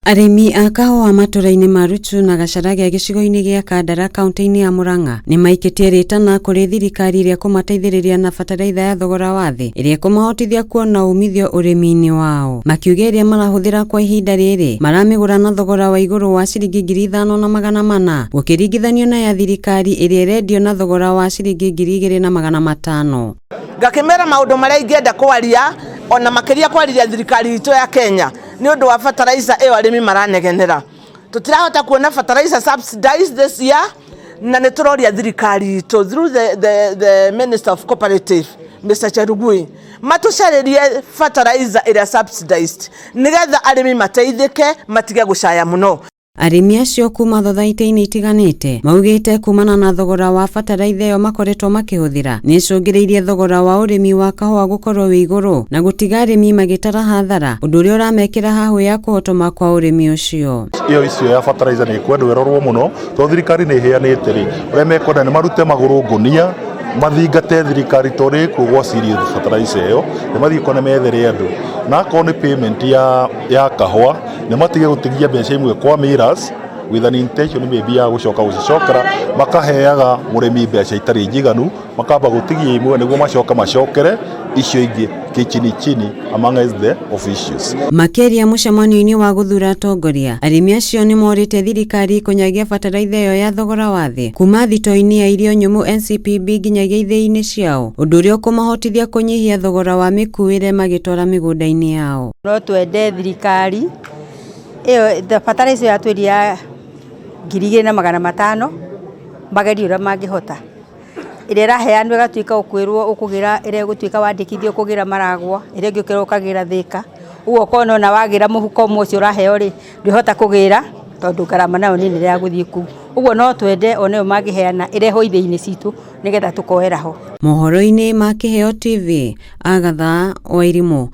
Arimi a Kahuwa matũra-inĩ ma Rutu na Gacaragia gĩcigo-inĩ gĩa Kandara kaunti-inĩ ya Murang'a nĩ maikĩtie rĩtana kũrĩ thirikari iria kũmateithĩrĩria na bataraitha ya thogora wa thĩ iria kũmahotithia kuona umithio ũrĩmi-inĩ wao. Makiuga iria marahũthĩra kwa ihinda rĩrĩ maramĩgũra na thogora wa igũrũ wa ciringi 5,400 gũkĩringithanio na ya thirikari iria ĩrendio na thogora wa ciringi 2,500. Ngakĩmera maũndũ marĩa ingĩenda kwaria ona makĩria kwarĩria thirikari itũ ya Kenya ni ũndũ wa bataraitha ĩyo arĩmi maranegenera. Tũtirahota kuona bataraitha subsidized this year na nĩ tũroria thirikari itũ through the Minister of Cooperative Mr. Cherugui matũcarĩrie bataraitha ĩrĩa subsidized nĩgetha arĩmi mateithĩke matige gũcaya mũno. Arimi acio kuma thothaitĩ-inĩ itiganĩte maugĩte kumana na thogora wa bataraitha ĩyo makoretwo makĩhũthĩra nĩ icũngĩrĩirie thogora wa ũrĩmi wa kahũa gũkorwo wĩ igũrũ na gũtiga arĩmi magĩtara hathara, ũndũ ũrĩa ũramekĩra hahũ ya kũhotoma kwa ũrĩmi ũcio. Icio ya bataraitha nĩ kwendwo ĩrorwo mũno tondũ thirikari nĩ ĩheanĩte rĩ ũrĩa mekwenda nĩ marute magũrũ ngũnia mathingate thirikari tondũ kũgwa serious bataraitha ĩyo nĩ mathiĩ kone methere andũ na akorwo nĩ payment ya kahũa nĩ matige gũtigia mbeca imwe kwa millers with an intention maybe ya gũcoka gũcicokera makaheaga mũrĩmi mbeca itarĩ njiganu makamba gũtigia imwe nĩguo macokere icio ingĩ chini among the officials. Makĩria mũcemanio-inĩ wa gũthura atongoria, arĩmi acio nĩ morĩte thirikari kũnyagia bataraitha ĩyo ya thogora wa thĩ kuma thito-inĩ ya irio nyũmũ NCPB nginyagia ithĩi-inĩ ciao, ũndũ ũrĩa ũkũmahotithia kũnyihia thogora wa mĩkuĩre magĩtwara mĩgũnda-inĩ yao. No twende thirikari ĩyo bataraitha ya tweria 2,500 magerie ũrĩa mangĩhota. Ĩrĩa ĩraheanwo ĩgatuĩka ũkwĩrwo ũkũgĩra ĩrĩa gũtuĩka wandĩkithio ũkũgĩra Maragwa ĩrĩa ũngĩũkĩra ũkagĩra Thika. Ũguo kono na wagĩra mũhuko ũmwe ũcio ũraheo rĩ ndũhota kũgĩra tondũ garama nayo nĩ nene ya gũthiĩ kũu. Ũguo no twende onayo mangĩheana ĩreho ithĩ-inĩ citũ nĩgetha tũkoera ho. Mohoro-inĩ ma Kĩheo TV Agatha Arimi.